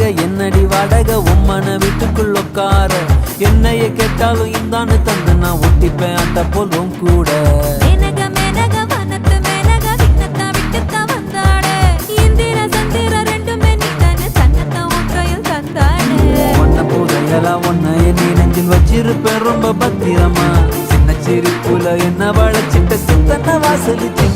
வாடகை என்னடி வாடகை உம்மன வீட்டுக்குள் உட்கார என்னைய கேட்டாலும் இந்தான்னு தந்து நான் ஒட்டிப்பேன் அட்ட போலும் கூட மேனக மேனக வனத்து மேனக விண்ணத்தா விட்டுத்தா வந்தாடு இந்திர சந்திர ரெண்டுமே நீதானே சன்னத்தா உன் கையில் தந்தாடு ஒன்ன புதையலா ஒன்ன என் நெஞ்சில் வச்சிருப்பேன் ரொம்ப பத்திரமா சின்ன சிரிப்புல என்ன வளைச்சிட்ட சித்தன வாசலிச்சு